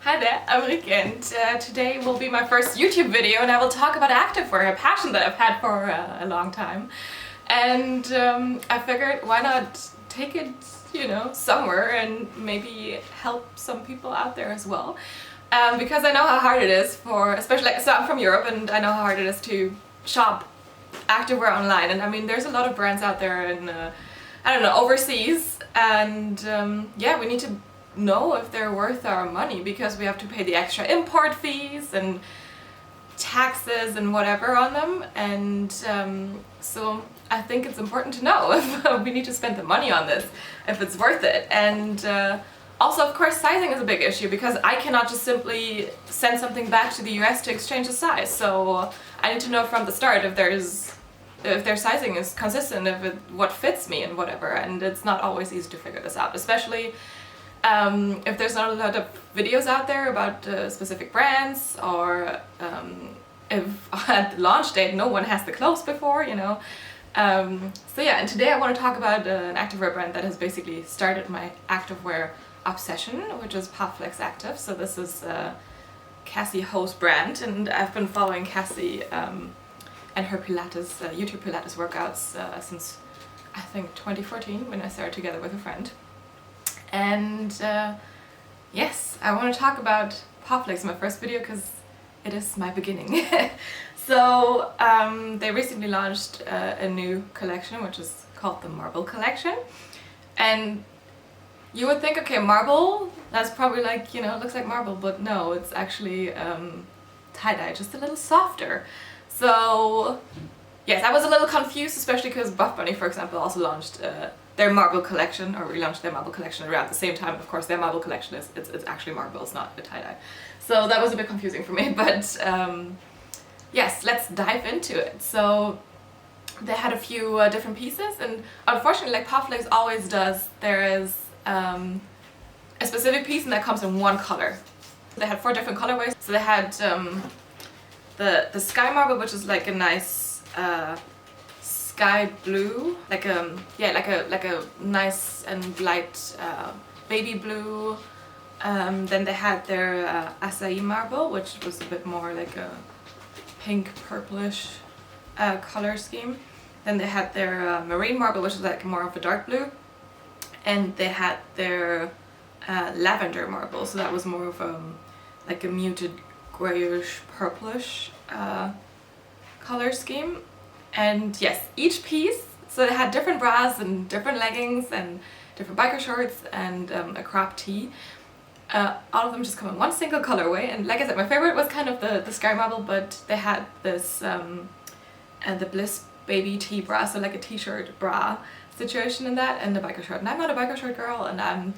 Hi there, I'm Rick, and today will be my first YouTube video, and I will talk about activewear, a passion that I've had for a long time. And I figured, why not take it, somewhere and maybe help some people out there as well. Because I know how hard it is especially, so I'm from Europe, and I know how hard it is to shop activewear online. And I mean, there's a lot of brands out there in, I don't know, overseas, and yeah, we need to know if they're worth our money, because we have to pay the extra import fees and taxes and whatever on them. And so I think it's important to know if we need to spend the money on this, if it's worth it. And also, of course, sizing is a big issue, because I cannot just simply send something back to the US to exchange a size. So I need to know from the start if their sizing is consistent, what fits me and whatever. And it's not always easy to figure this out, especially if there's not a lot of videos out there about specific brands, or if at the launch date no one has the clothes before, So yeah, and today I want to talk about an activewear brand that has basically started my activewear obsession, which is Popflex Active. So this is Cassey Ho's brand, and I've been following Cassey and her Pilates, YouTube Pilates workouts since I think 2014, when I started together with a friend. And yes, I want to talk about Popflex in my first video, because it is my beginning. So they recently launched a new collection, which is called the Marble Collection. And you would think, okay, marble, that's probably like, looks like marble, but no, it's actually tie-dye, just a little softer. So yes, I was a little confused, especially because Buff Bunny, for example, also launched their marble collection, or relaunched their marble collection around the same time. Of course, their marble collection it's actually marble, it's not a tie-dye. So that was a bit confusing for me, but yes, let's dive into it. So they had a few different pieces, and unfortunately, like Popflex always does, there is a specific piece and that comes in one color. They had 4 different colorways. So they had the sky marble, which is like a nice sky blue, like a nice and light baby blue. Then they had their acai marble, which was a bit more like a pink purplish color scheme. Then they had their marine marble, which is like more of a dark blue. And they had their lavender marble, so that was more of like a muted grayish purplish color scheme. And yes, each piece, so they had different bras and different leggings and different biker shorts and a crop tee. All of them just come in one single colorway, and like I said, my favorite was kind of the sky marble, but they had this the Bliss baby tee bra, so like a t-shirt bra situation in that, and the biker short. And I'm not a biker short girl, and I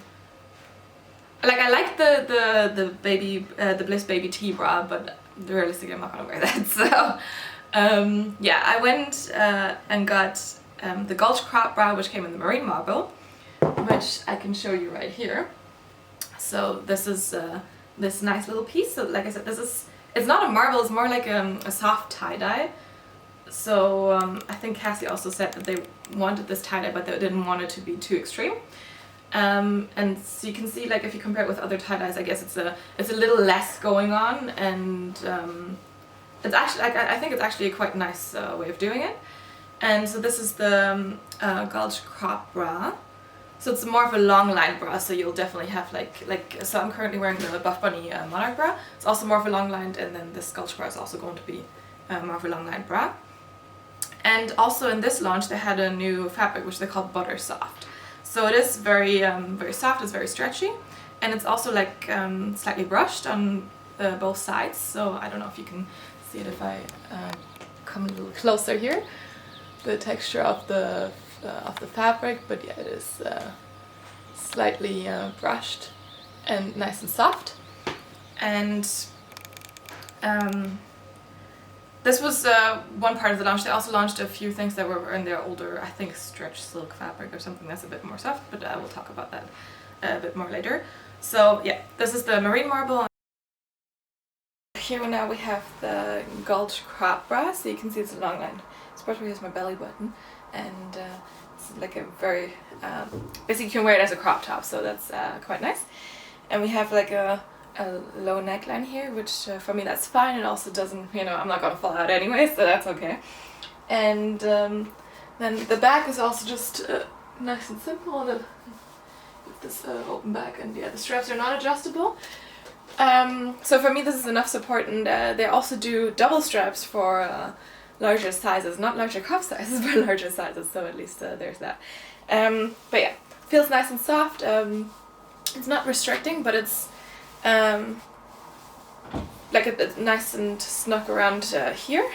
like the Bliss baby tee bra, but realistically I'm not gonna wear that. So yeah, I went and got the Gulch Crop Bra, which came in the marine marble, which I can show you right here. So this is this nice little piece. So like I said, it's not a marble, it's more like a soft tie-dye. So I think Cassey also said that they wanted this tie-dye, but they didn't want it to be too extreme. And so you can see, like, if you compare it with other tie-dyes, I guess it's a little less going on, and it's actually, I think it's actually a quite nice way of doing it. And so this is the Gulch Crop Bra. So it's more of a long line bra, so you'll definitely have so I'm currently wearing the Buff Bunny Monarch bra. It's also more of a long lined, and then this Gulch bra is also going to be more of a long lined bra. And also in this launch they had a new fabric, which they call Butter Soft. So it is very very soft, it's very stretchy, and it's also like slightly brushed on both sides. So I don't know if you can see it if I come a little closer here. The texture of the fabric, but yeah, it is slightly brushed and nice and soft. And this was one part of the launch. They also launched a few things that were in their older, I think, stretch silk fabric or something that's a bit more soft, but I will talk about that a bit more later. So yeah, this is the marine marble. Here now we have the Gulch Crop Bra, so you can see it's a long line. Especially here's my belly button, and it's like a very basically you can wear it as a crop top, so that's quite nice. And we have like a a low neckline here, which for me that's fine. It also doesn't, you know, I'm not gonna fall out anyway, so that's okay. And then the back is also just nice and simple. With this open back, and yeah, the straps are not adjustable. So for me this is enough support, and they also do double straps for larger sizes, not larger cuff sizes, but larger sizes, so at least there's that. But yeah, feels nice and soft. It's not restricting, but it's like a nice and snug around here.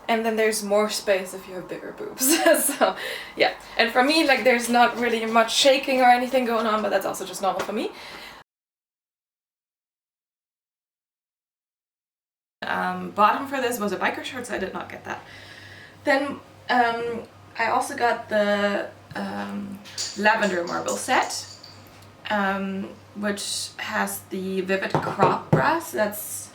And then there's more space if you have bigger boobs. So yeah, and for me, like, there's not really much shaking or anything going on, but that's also just normal for me. Bottom for this was a biker short, so I did not get that. Then I also got the lavender marble set, which has the Vivid Crop Bra. So that's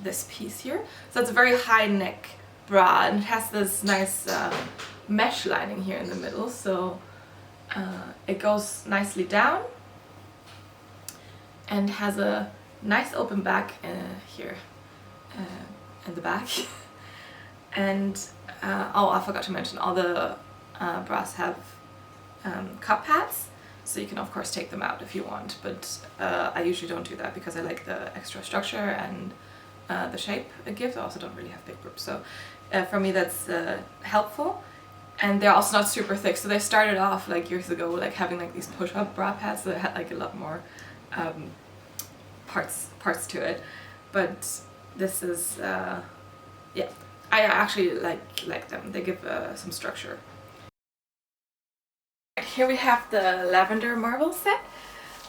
this piece here. So it's a very high neck bra, and it has this nice mesh lining here in the middle, so it goes nicely down and has a nice open back here in the back. And oh, I forgot to mention, all the bras have cup pads, so you can of course take them out if you want, but I usually don't do that because I like the extra structure and the shape it gives. I also don't really have big boobs, so for me that's helpful. And they're also not super thick, so they started off like years ago like having like these push-up bra pads that had like a lot more parts to it, but this is yeah, I actually like them. They give some structure. Here we have the lavender marble set.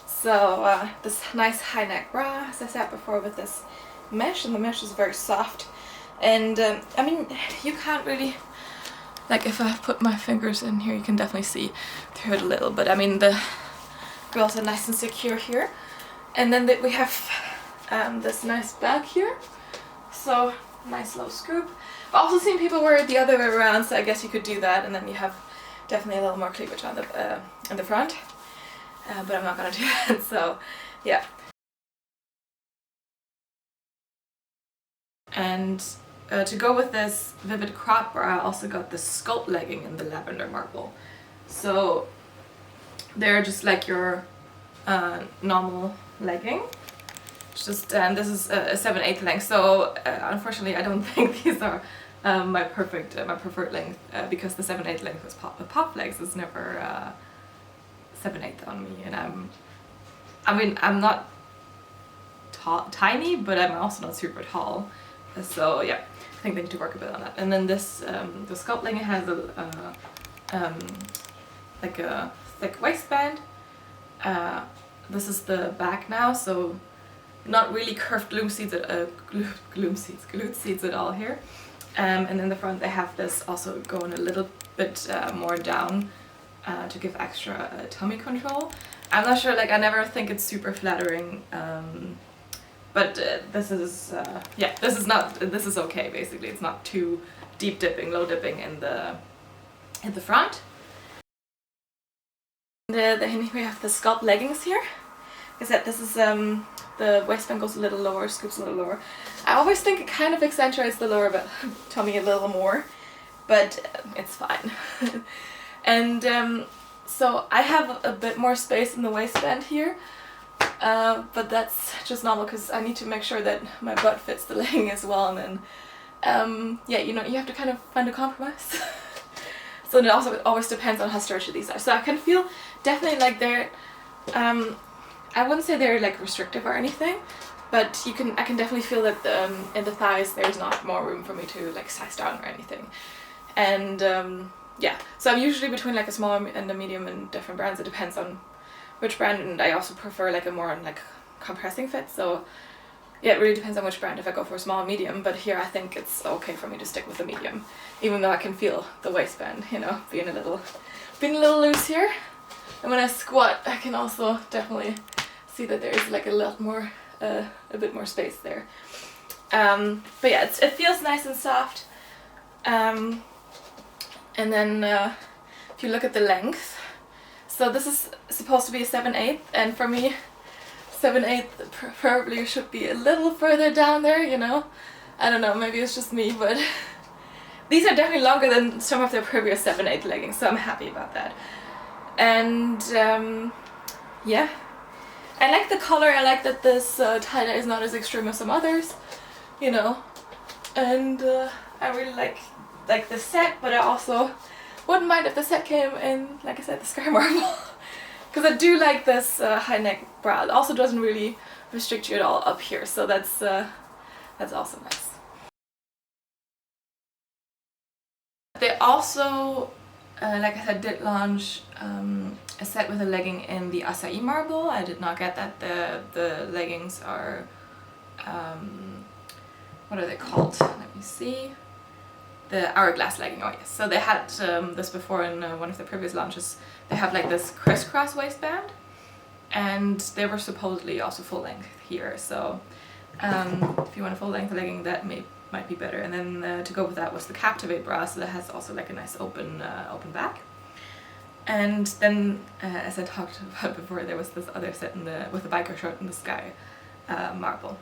So this nice high neck bra, as I said before, with this mesh, and the mesh is very soft. And I mean, you can't really, like, if I put my fingers in here, you can definitely see through it a little, but I mean the girls are nice and secure here. And then we have this nice bag here, so nice low scoop. I've also seen people wear it the other way around, so I guess you could do that, and then you have definitely a little more cleavage on the in the front, but I'm not gonna do that. So yeah. And to go with this Vivid Crop Bra, I also got the Sculpt Legging in the lavender marble. So they're just like your normal legging. It's just, and this is a 7/8 length. So unfortunately, I don't think these are my preferred length, because the 7/8 length with Popflex is never 7/8 on me, and I mean I'm not tiny, but I'm also not super tall. So yeah, I think they need to work a bit on that. And then this, the Sculpt Legging has a like a thick waistband. This is the back now, so not really curved glute seats at all here. And in the front they have this also going a little bit more down to give extra tummy control. I'm not sure, like, I never think it's super flattering. But this is, yeah, this is okay basically. It's not too deep dipping, low dipping in the front. And then we have the Sculpt Leggings here. Like I said, this is, the waistband goes a little lower, scoops a little lower. I always think it kind of accentuates the lower tummy a little more, but it's fine. And so I have a bit more space in the waistband here. But that's just normal because I need to make sure that my butt fits the legging as well, and then yeah, you know, you have to kind of find a compromise. So it also always depends on how stretchy these are. So I can feel definitely like they're I wouldn't say they're like restrictive or anything, but I can definitely feel that in the thighs there's not more room for me to like size down or anything. And yeah, so I'm usually between like a small and a medium in different brands. It depends on which brand, and I also prefer like a more like compressing fit, so yeah, it really depends on which brand if I go for a small or medium, but here I think it's okay for me to stick with the medium, even though I can feel the waistband, you know, being a little loose here. And when I squat I can also definitely see that there is like a lot more, a bit more space there. But yeah, it feels nice and soft. And then if you look at the length, so this is supposed to be a 7/8, and for me 7/8 preferably should be a little further down there, you know. I don't know, maybe it's just me, but these are definitely longer than some of their previous 7/8 leggings, so I'm happy about that. And yeah, I like the color. I like that this tie-dye is not as extreme as some others, you know. And I really like the set, but I also wouldn't mind if the set came in, like I said, the sky marble. Because I do like this high neck bra. It also doesn't really restrict you at all up here, so that's also nice. They also, like I said, did launch a set with a legging in the acai marble. I did not get that. The leggings are, what are they called? Let me see. The hourglass legging, oh yes. So they had this before in one of the previous launches. They have like this crisscross waistband, and they were supposedly also full length here. So if you want a full length legging, that might be better. And then to go with that was the Activewear bra, so that has also like a nice open back. And then, as I talked about before, there was this other set with the biker short in the sky marble.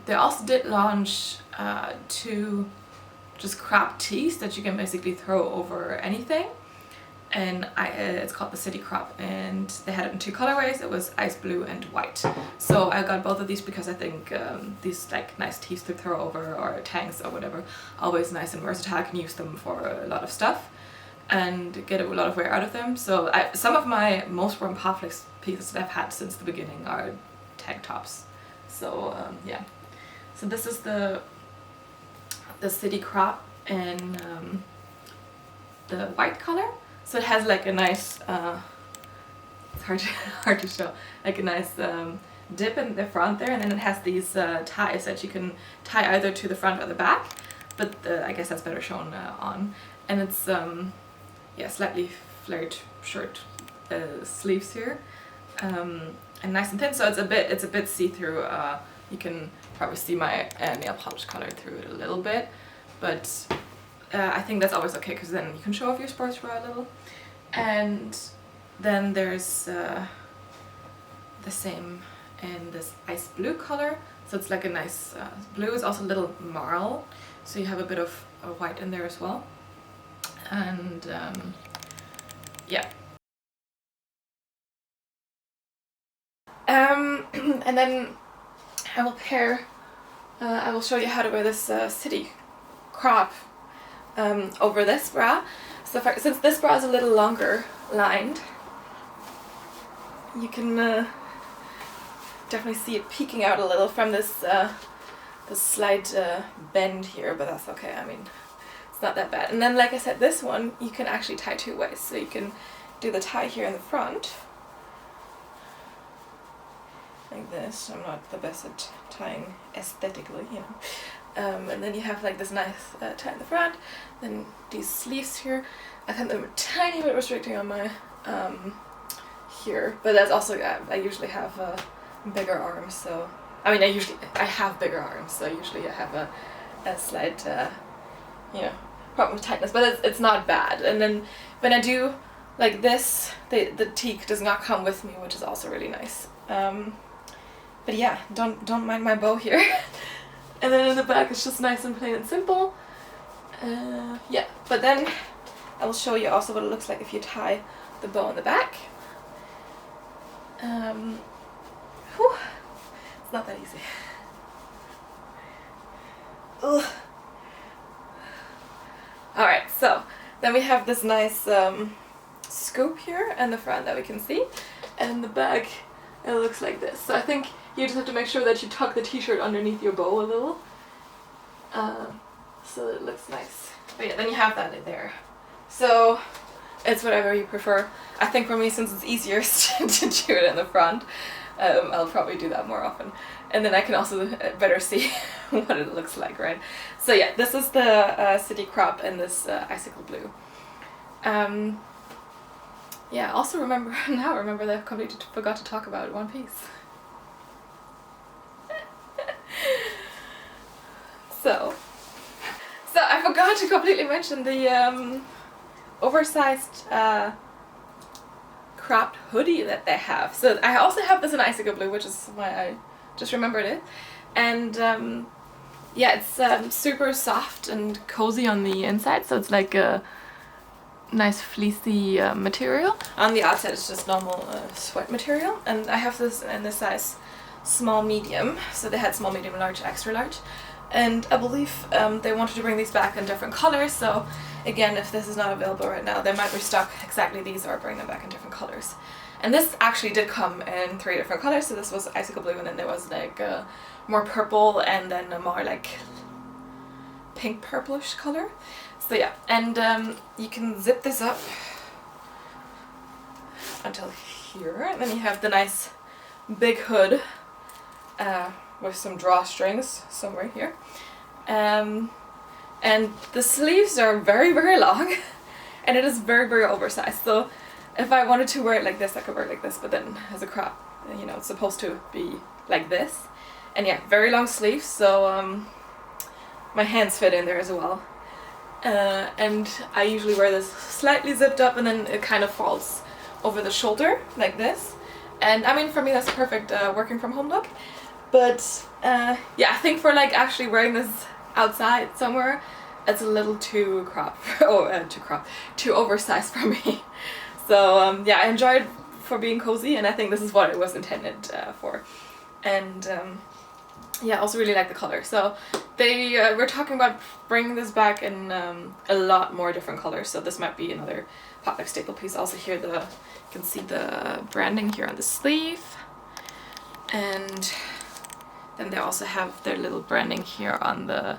They also did launch 2 just crop tees that you can basically throw over anything, and it's called the City Crop, and they had it in 2 colorways. It was ice blue and white. So I got both of these because I think these like nice tees to throw over, or tanks or whatever, always nice and versatile. I can use them for a lot of stuff and get a lot of wear out of them. So some of my most worn Popflex pieces that I've had since the beginning are tank tops. So yeah, so this is the City Crop in the white color. So it has like a nice, it's hard to show, like a nice dip in the front there, and then it has these ties that you can tie either to the front or the back, but I guess that's better shown on. And it's yeah, slightly flared shirt sleeves here. And nice and thin, so it's a bit see-through. You can probably see my nail polish color through it a little bit, but I think that's always okay, because then you can show off your sports bra a little. And then there's the same in this ice blue color, so it's like a nice blue. Is also a little marl, so you have a bit of white in there as well. And yeah. And then I will show you how to wear this City Crop over this bra. So since this bra is a little longer lined, you can definitely see it peeking out a little from this slight bend here, but that's okay. I mean, it's not that bad. And then, like I said, this one you can actually tie 2 ways. So you can do the tie here in the front, like this. I'm not the best at tying aesthetically, you know. And then you have like this nice tie in the front. Then these sleeves here, I think they're a tiny bit restricting on my here, but that's also, I usually have bigger arms, so I mean I have bigger arms, so usually I have a slight you know, problem with tightness, but it's not bad. And then when I do like this, the teak does not come with me, which is also really nice. But yeah, don't mind my bow here. And then in the back it's just nice and plain and simple. Yeah, but then I will show you also what it looks like if you tie the bow in the back. Whew, it's not that easy. Ugh. Alright, so then we have this nice scoop here in the front that we can see, and in the back it looks like this. So I think you just have to make sure that you tuck the t-shirt underneath your bow a little, so that it looks nice. But yeah, then you have that in there. So it's whatever you prefer. I think for me, since it's easier to do it in the front, I'll probably do that more often. And then I can also better see what it looks like, right? So yeah, this is the City Crop in this icicle blue. Yeah, also remember that I completely forgot to talk about One Piece. So I forgot to completely mention the oversized cropped hoodie that they have. So I also have this in icicle blue, which is why I just remembered it. And yeah, it's super soft and cozy on the inside, so it's like a nice fleecy material. On the outside it's just normal sweat material, and I have this in the size small medium, so they had small, medium, large, extra large, and I believe they wanted to bring these back in different colors, so again, if this is not available right now, they might restock exactly these or bring them back in different colors. And this actually did come in 3 different colors, so this was icicle blue, and then there was like a more purple, and then a more like pink purplish color. So yeah, and you can zip this up until here, and then you have the nice big hood with some drawstrings somewhere here. And the sleeves are very, very long, and it is very, very oversized. So if I wanted to wear it like this, I could wear it like this, but then as a crop, you know, it's supposed to be like this. And yeah, very long sleeves, so my hands fit in there as well. And I usually wear this slightly zipped up, and then it kind of falls over the shoulder like this. And I mean, for me that's perfect working from home look. But yeah, I think for like actually wearing this outside somewhere, it's a little too too oversized for me. So yeah, I enjoyed for being cozy, and I think this is what it was intended for. And yeah, I also really like the color. So they were talking about bringing this back in a lot more different colors. So this might be another Popflex staple piece. Also here you can see the branding here on the sleeve, and then they also have their little branding here on the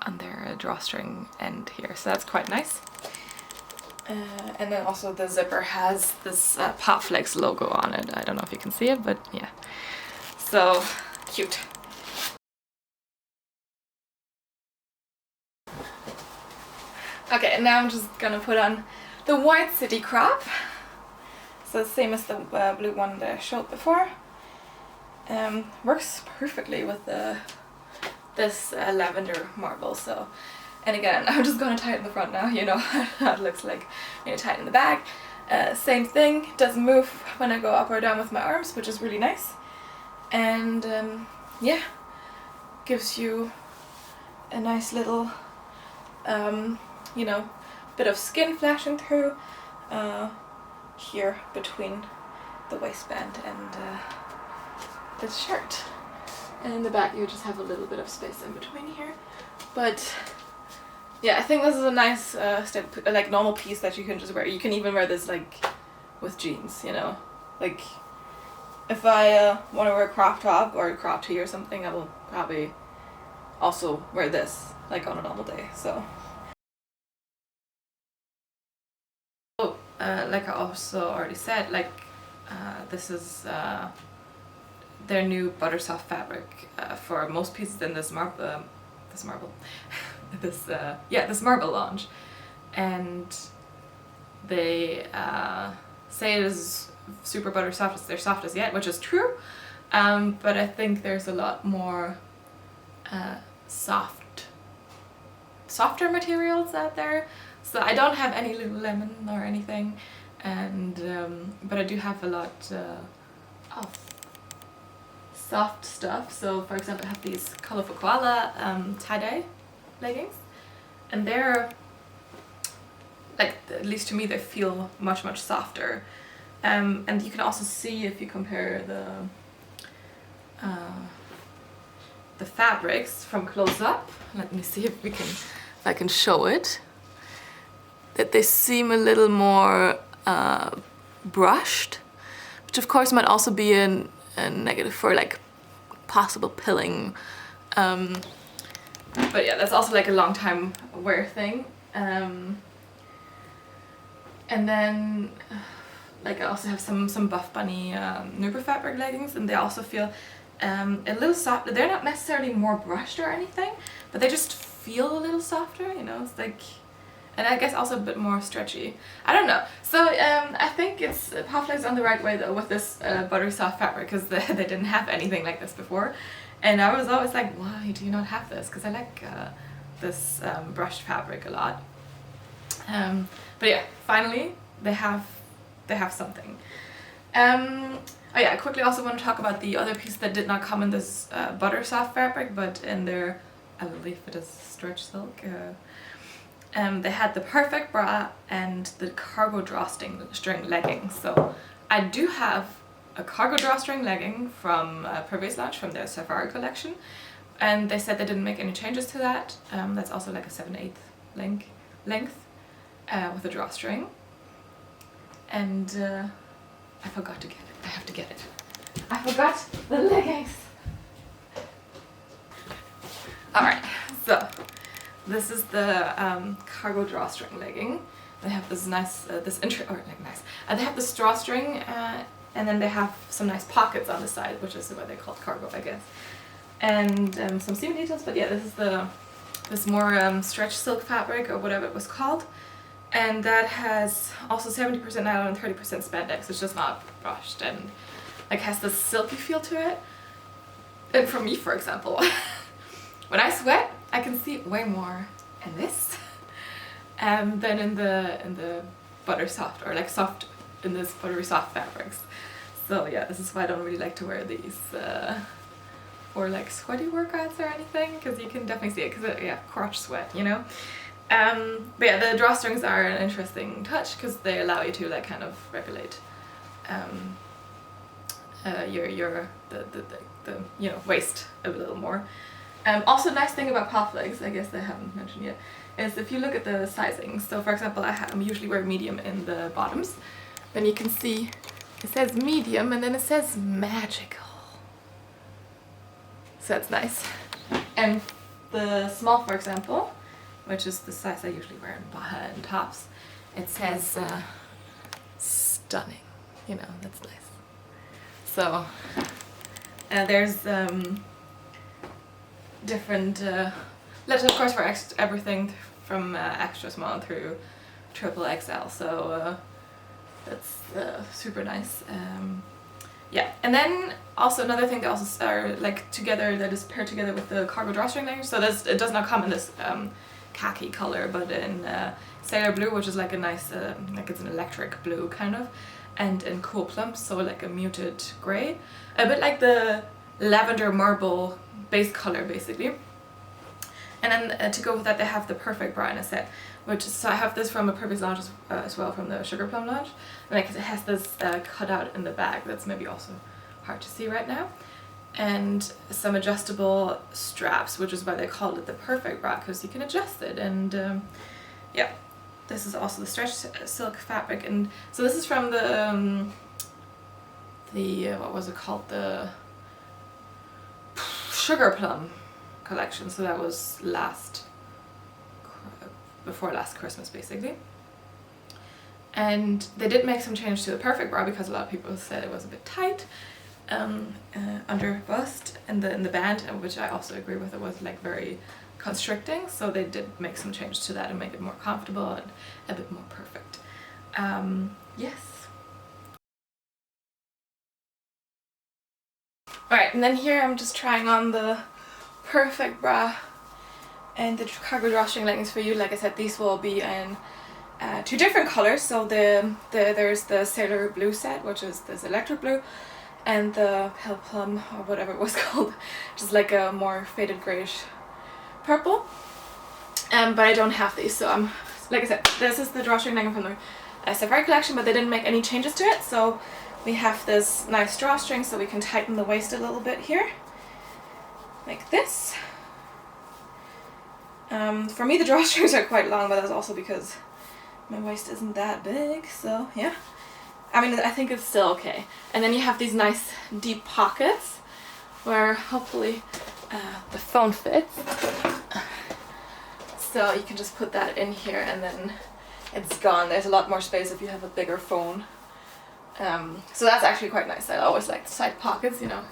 on their drawstring end here. So that's quite nice. And then also the zipper has this Popflex logo on it. I don't know if you can see it, but yeah. So cute. Okay, and now I'm just gonna put on the white city crop. So same as the blue one that I showed before. Works perfectly with this lavender marble. So, and again, I'm just gonna tie it in the front now. You know how it looks like when you tie it in the back. Same thing. Doesn't move when I go up or down with my arms, which is really nice. And yeah, gives you a nice little you know, bit of skin flashing through here between the waistband and this shirt. And in the back you just have a little bit of space in between here. But yeah, I think this is a nice like normal piece that you can just wear. You can even wear this like with jeans, you know, like if I want to wear a crop top or a crop tee or something, I will probably also wear this like on a normal day. So like I also already said, like this is their new butter soft fabric for most pieces in this marble this marble launch, and they say it is super butter soft. It's their softest yet, which is true, but I think there's a lot more softer materials out there. So I don't have any Lululemon or anything, and but I do have a lot of soft stuff. So for example, I have these colorful koala tie-dye leggings, and they're like, at least to me, they feel much softer. And you can also see if you compare the fabrics from close up. Let me see if I can show it. That they seem a little more brushed, which of course might also be a negative for like possible pilling. But yeah, that's also like a long time wear thing. And then like I also have some Buff Bunny Nuber fabric leggings, and they also feel a little soft. They're not necessarily more brushed or anything, but they just feel a little softer, you know. It's like, and I guess also a bit more stretchy. I don't know. So I think it's Popflex on the right way though with this buttery soft fabric, because they didn't have anything like this before, and I was always like, why do you not have this? Because I like this brushed fabric a lot. But yeah, finally they have they have something. Oh yeah, I quickly also want to talk about the other piece that did not come in this butter soft fabric, but in their, I believe it is stretch silk. They had the Perfect Bra and the cargo drawstring leggings. So I do have a cargo drawstring legging from previous launch from their Safari collection, and they said they didn't make any changes to that. That's also like a 7/8 length with a drawstring. And I forgot to get it. I have to get it. I forgot the leggings. Alright, so this is the cargo drawstring legging. They have this nice, they have this drawstring, and then they have some nice pockets on the side, which is what they call cargo, I guess. And some seam details, but yeah, this is this more stretch silk fabric or whatever it was called. And that has also 70% nylon and 30% spandex. It's just not brushed and like has this silky feel to it. And for me, for example, when I sweat, I can see way more in this than in the butter soft or like soft in this buttery soft fabrics. So yeah, this is why I don't really like to wear these for like sweaty workouts or anything, because you can definitely see it because yeah, crotch sweat, you know. But yeah, the drawstrings are an interesting touch because they allow you to like kind of regulate your you know, waist a little more. Also, nice thing about Popflex, I guess I haven't mentioned yet, is if you look at the sizing. So for example, I'm usually wear medium in the bottoms. Then you can see it says medium and then it says magical. So that's nice. And the small, for example, which is the size I usually wear in tops, it says stunning. You know, that's nice. So there's different letters, of course, for everything from extra small through triple XL. So that's super nice. Yeah, and then also another thing that also are like together, that is paired together with the cargo drawstring leggings. So it does not come in this khaki color, but in sailor blue, which is like a nice, like it's an electric blue kind of, and in cool plumps, so like a muted gray, a bit like the lavender marble base color basically. And then to go with that, they have the Perfect Bra in a set, which is, so I have this from a previous launch as well, from the Sugar Plum launch, and like it has this cutout in the back that's maybe also hard to see right now, and some adjustable straps, which is why they called it the Perfect Bra, because you can adjust it. And yeah, this is also the stretch silk fabric, and so this is from the what was it called, the Sugar Plum collection. So that was before last Christmas basically. And they did make some change to the Perfect Bra because a lot of people said it was a bit tight under bust and in the band, which I also agree with. It was like very constricting, so they did make some change to that and make it more comfortable and a bit more perfect. Yes. Alright, and then here I'm just trying on the Perfect Bra and the cargo drawstring leggings for you. Like I said, these will be in two different colors. So there's the Sailor Blue set, which is this electric blue, and the Pale Plum, or whatever it was called, just like a more faded grayish purple. But I don't have these, so like I said, this is the drawstring legging from the Safari collection, but they didn't make any changes to it. So we have this nice drawstring, so we can tighten the waist a little bit here, like this. For me the drawstrings are quite long, but that's also because my waist isn't that big, so yeah. I mean, I think it's still okay. And then you have these nice deep pockets where hopefully the phone fits. So you can just put that in here and then it's gone. There's a lot more space if you have a bigger phone. So that's actually quite nice. I always like the side pockets, you know.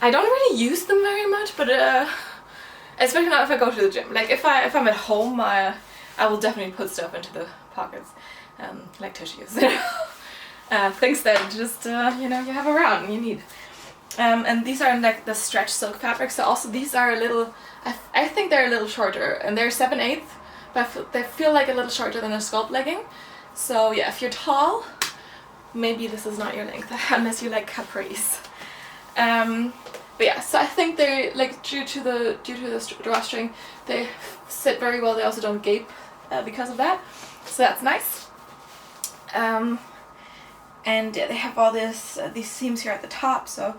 I don't really use them very much, but especially not if I go to the gym. Like if I'm at home, I will definitely put stuff into the pockets, like tissues, things that just you know, you have around and you need. And these are in like the stretch silk fabric. So also these are a little, I think they're a little shorter, and they're 7/8, but they feel like a little shorter than a Sculpt legging. So yeah, if you're tall, maybe this is not your length unless you like capris. But yeah, so I think they, like, due to the drawstring, they sit very well. They also don't gape because of that, so that's nice. And yeah, they have all these seams here at the top, so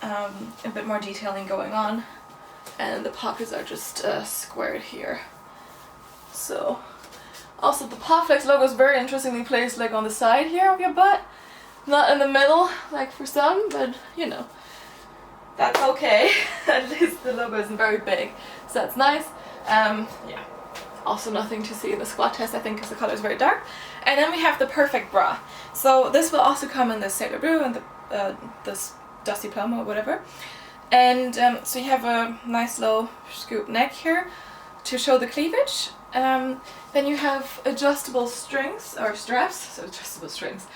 a bit more detailing going on, and the pockets are just squared here. So also the Popflex logo is very interestingly placed, like on the side here of your butt, not in the middle like for some, but you know, that's okay. At least the logo isn't very big, so that's nice. Yeah, also nothing to see in the squat test, I think, because the color is very dark. And then we have the Perfect Bra. So this will also come in the Sailor Blue and this Dusty Plum or whatever. And so you have a nice low scoop neck here to show the cleavage. Then you have adjustable strings or straps, so adjustable strings.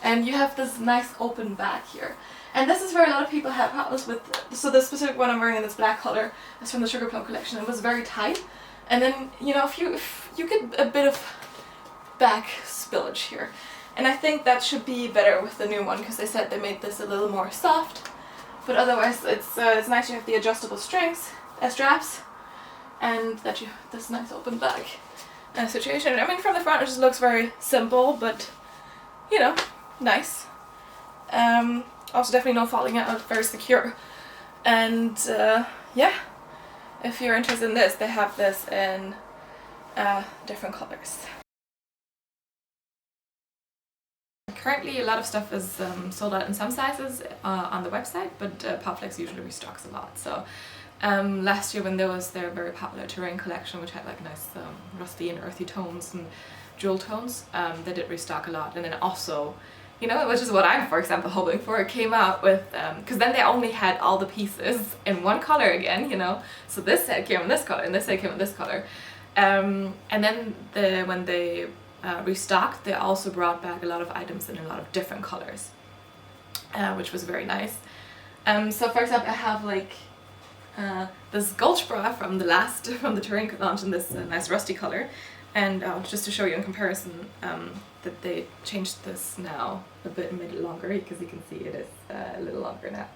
And you have this nice open back here. And this is where a lot of people have problems with. So the specific one I'm wearing in this black color is from the Sugar Plum collection. It was very tight. And then, you know, if you get a bit of back spillage here. And I think that should be better with the new one, because they said they made this a little more soft. But otherwise it's nice you have the adjustable strings as straps, and that you have this nice open back situation. I mean, from the front it just looks very simple, but you know, nice. Also definitely no falling out, very secure. And yeah, if you're interested in this, they have this in different colors. Currently a lot of stuff is sold out in some sizes on the website, but Popflex usually restocks a lot. So last year when there was their very popular terrain collection, which had like nice rusty and earthy tones and jewel tones, they did restock a lot. And then also, you know, which is what I'm, for example, hoping for, it came out with, because then they only had all the pieces in one color again, you know, so this set came in this color and this set came in this color. And then when they restocked, they also brought back a lot of items in a lot of different colors, which was very nice. So for example, I have like this Gulch Bra from the terrain launch in this nice rusty color, and just to show you in comparison that they changed this now a bit and made it longer, because you can see it is a little longer now,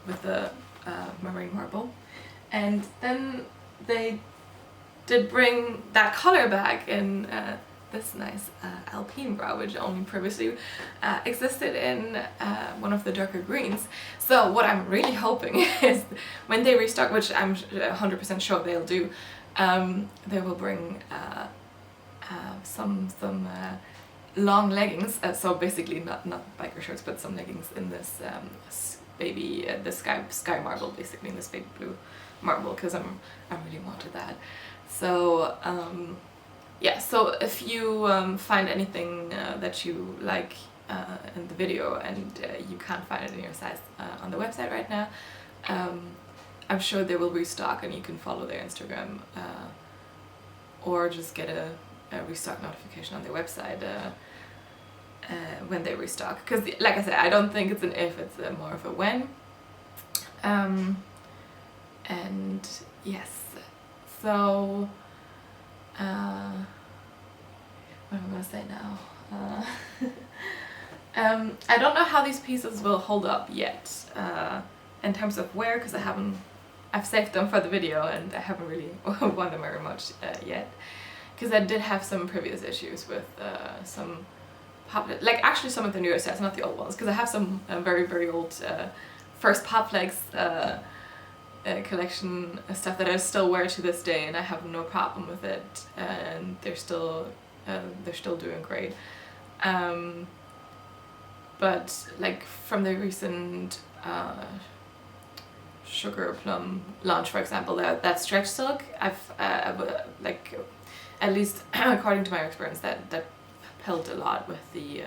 with the marine marble. And then they did bring that color back in this nice Alpine bra, which only previously existed in one of the darker greens. So what I'm really hoping is when they restock, which I'm 100% sure they'll do, they will bring some long leggings, so basically not biker shorts, but some leggings in this baby, the sky marble, basically in this baby blue marble, because I really wanted that. So yeah, so if you find anything that you like in the video and you can't find it in your size on the website right now, I'm sure they will restock, and you can follow their Instagram or just get a restock notification on their website when they restock. Because like I said, I don't think it's an if, it's more of a when. And yes, so what am I gonna say now? I don't know how these pieces will hold up yet in terms of wear, because I've saved them for the video and I haven't really worn them very much yet, because I did have some previous issues with some like actually some of the newer sets, not the old ones, because I have some very old first Popflex collection stuff that I still wear to this day, and I have no problem with it, and they're still doing great. But like from the recent Sugar Plum launch, for example, that stretch silk, I've like, at least according to my experience, that pilled a lot with the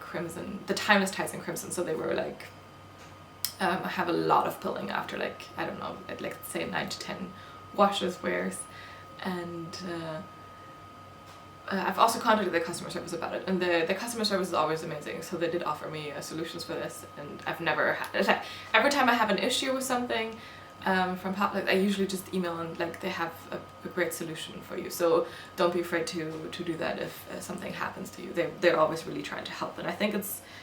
crimson, the timeless ties in crimson. So they were like, I have a lot of pilling after, like, I don't know, like say 9 to 10 washes, wears, and I've also contacted the customer service about it, and the customer service is always amazing, so they did offer me solutions for this, and I've never had, like, every time I have an issue with something, from Popflex, I usually just email and like they have a great solution for you. So don't be afraid to do that if something happens to you. They're always really trying to help, and I think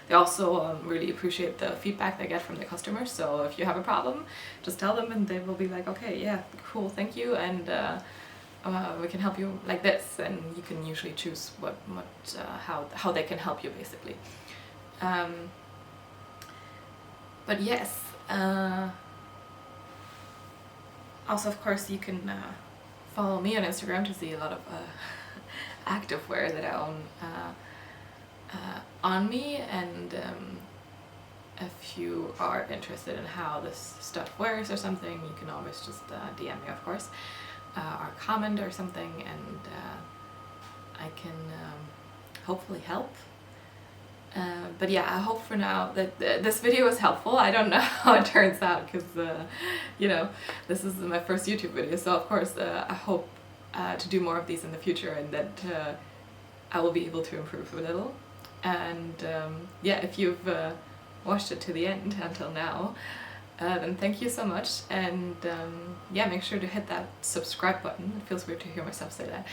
they also really appreciate the feedback they get from their customers. So if you have a problem, just tell them and they will be like, okay, yeah, cool, thank you, and we can help you like this, and you can usually choose how they can help you basically. But yes. Also, of course, you can follow me on Instagram to see a lot of activewear that I own on me, and if you are interested in how this stuff wears or something, you can always just DM me, of course, or comment or something, and I can hopefully help. But yeah, I hope for now that this video was helpful. I don't know how it turns out because, you know, this is my first YouTube video, so of course I hope to do more of these in the future, and that I will be able to improve a little. And yeah, if you've watched it to the end until now, then thank you so much, and yeah, make sure to hit that subscribe button. It feels weird to hear myself say that.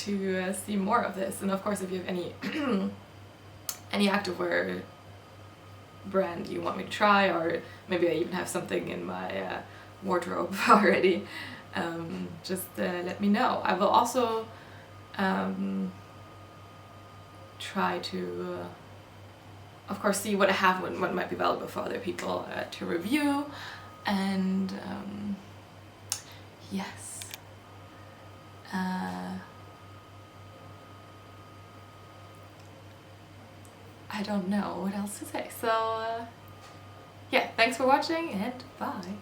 To see more of this, and of course if you have any any activewear brand you want me to try, or maybe I even have something in my wardrobe already, just let me know. I will also try to of course see what I have, what might be valuable for other people to review, and yes, I don't know what else to say, so yeah, thanks for watching and bye!